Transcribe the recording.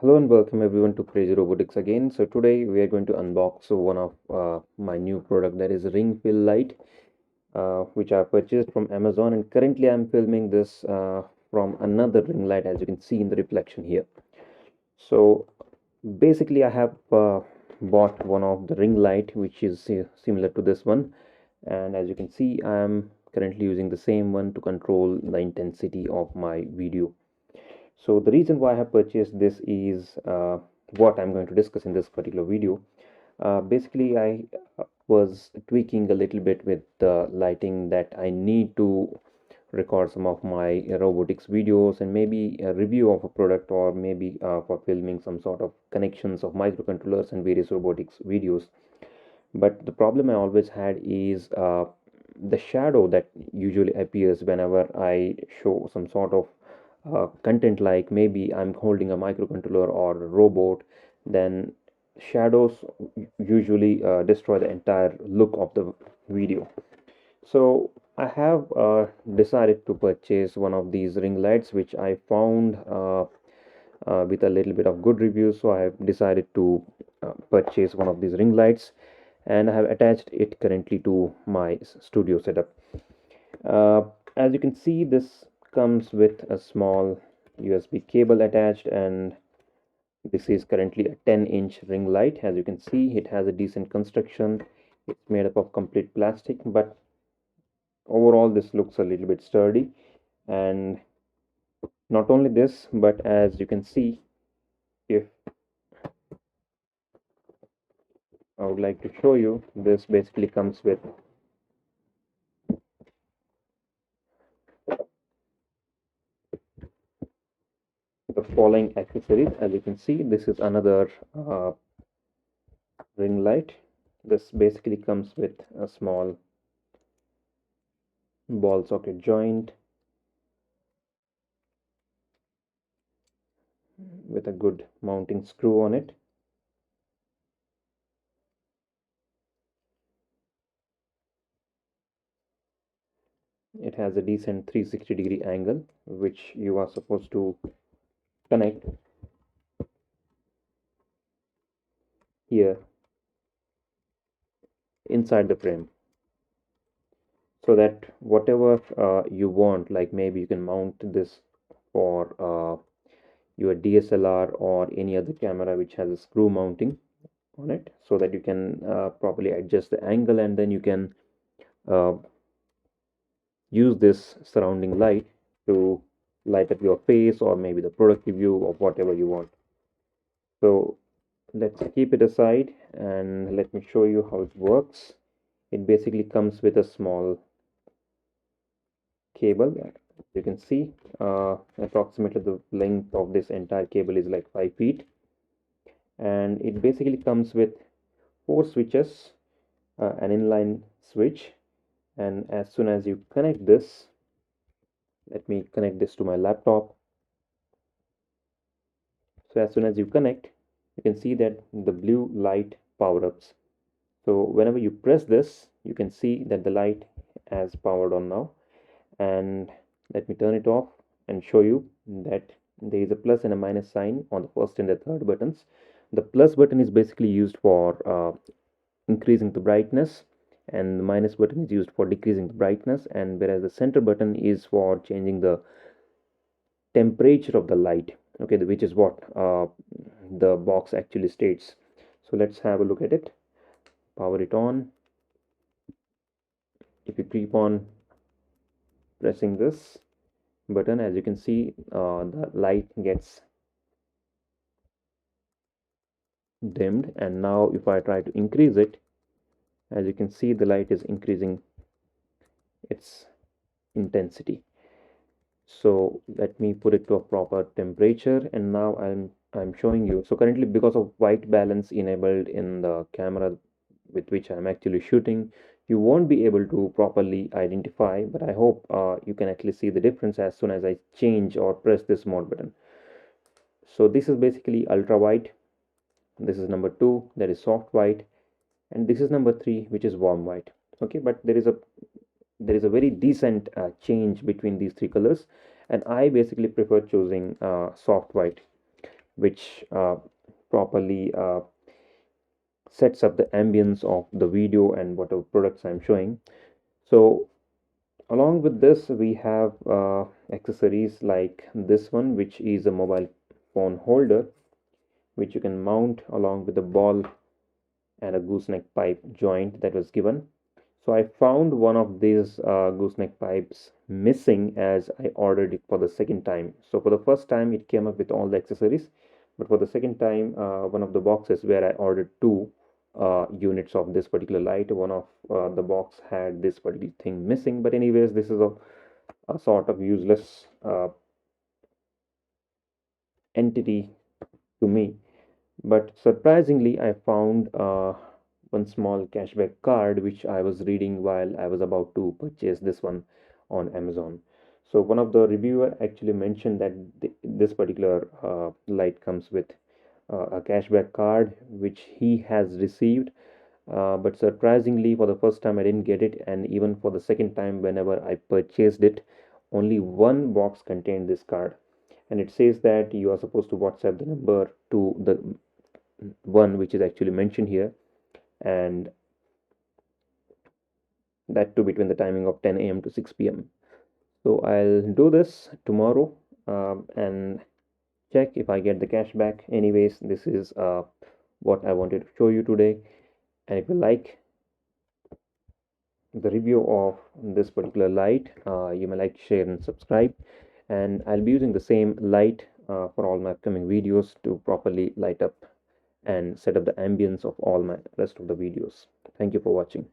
Hello and welcome everyone to Crazy Robotics again. So today we are going to unbox one of my new product, that is ring fill light, which I purchased from Amazon, and currently I'm filming this from another ring light, as you can see in the reflection here. So basically I have bought one of the ring light which is similar to this one, and as you can see I am currently using the same one to control the intensity of my video. So the reason why I have purchased this is what I'm going to discuss in this particular video. Basically, I was tweaking a little bit with the lighting that I need to record some of my robotics videos and maybe a review of a product, or maybe for filming some sort of connections of microcontrollers and various robotics videos. But the problem I always had is the shadow that usually appears whenever I show some sort of content, like maybe I'm holding a microcontroller or a robot. Then shadows usually destroy the entire look of the video. So I have decided to purchase one of these ring lights, which I found with a little bit of good reviews. So I have decided to purchase one of these ring lights, and I have attached it currently to my studio setup. Uh, as you can see, this comes with a small USB cable attached, and this is currently a 10-inch ring light. As you can see, it has a decent construction. It's made up of complete plastic, but overall this looks a little bit sturdy. And not only this, but as you can see, if I would like to show you, this basically comes with the following accessories. As you can see, this is another ring light. This basically comes with a small ball socket joint with a good mounting screw on it. It has a decent 360-degree angle, which you are supposed to connect here inside the frame, so that whatever you want, like maybe you can mount this for your DSLR or any other camera which has a screw mounting on it, so that you can properly adjust the angle, and then you can uh, use this surrounding light to light up your face or maybe the product review of whatever you want. So let's keep it aside and let me show you how it works. It basically comes with a small cable. You can see approximately the length of this entire cable is like 5 feet, and it basically comes with 4 switches, an inline switch, and as soon as you connect this, let me connect this to my laptop. So as soon as you connect, you can see that the blue light power ups. So whenever you press this, you can see that the light has powered on now. And let me turn it off and show you that there is a plus and a minus sign on the first and the third buttons. The plus button is basically used for increasing the brightness, and the minus button is used for decreasing the brightness, and whereas the center button is for changing the temperature of the light, okay, which is what the box actually states. So let's have a look at it. Power it on. If you keep on pressing this button, as you can see, the light gets dimmed, and now if I try to increase it, as you can see, the light is increasing its intensity. So let me put it to a proper temperature, and now I'm showing you. So currently, because of white balance enabled in the camera with which I'm actually shooting, you won't be able to properly identify, but I hope you can actually see the difference as soon as I change or press this mode button. So this is basically ultra white, this is number 2, that is soft white, and this is number 3, which is warm white. Okay, but there is a very decent change between these three colors, and I basically prefer choosing soft white. which properly sets up the ambience of the video and whatever products I'm showing. So along with this, we have accessories like this one, which is a mobile phone holder, which you can mount along with a ball and a gooseneck pipe joint that was given. So I found one of these gooseneck pipes missing as I ordered it for the second time. So for the first time, it came up with all the accessories, but for the second time, one of the boxes where I ordered two units of this particular light, one of the box had this particular thing missing. But anyways, this is a sort of useless entity to me. But surprisingly, I found one small cashback card which I was reading while I was about to purchase this one on Amazon. So one of the reviewer actually mentioned that this particular light comes with a cashback card which he has received. But surprisingly, for the first time, I didn't get it, and even for the second time, whenever I purchased it, only one box contained this card, and it says that you are supposed to WhatsApp the number to the one which is actually mentioned here, and that too between the timing of 10 a.m. to 6 p.m. So I'll do this tomorrow and check if I get the cash back. Anyways, this is what I wanted to show you today, and if you like the review of this particular light, you may like, share, and subscribe. And I'll be using the same light for all my upcoming videos to properly light up and set up the ambience of all my rest of the videos. Thank you for watching.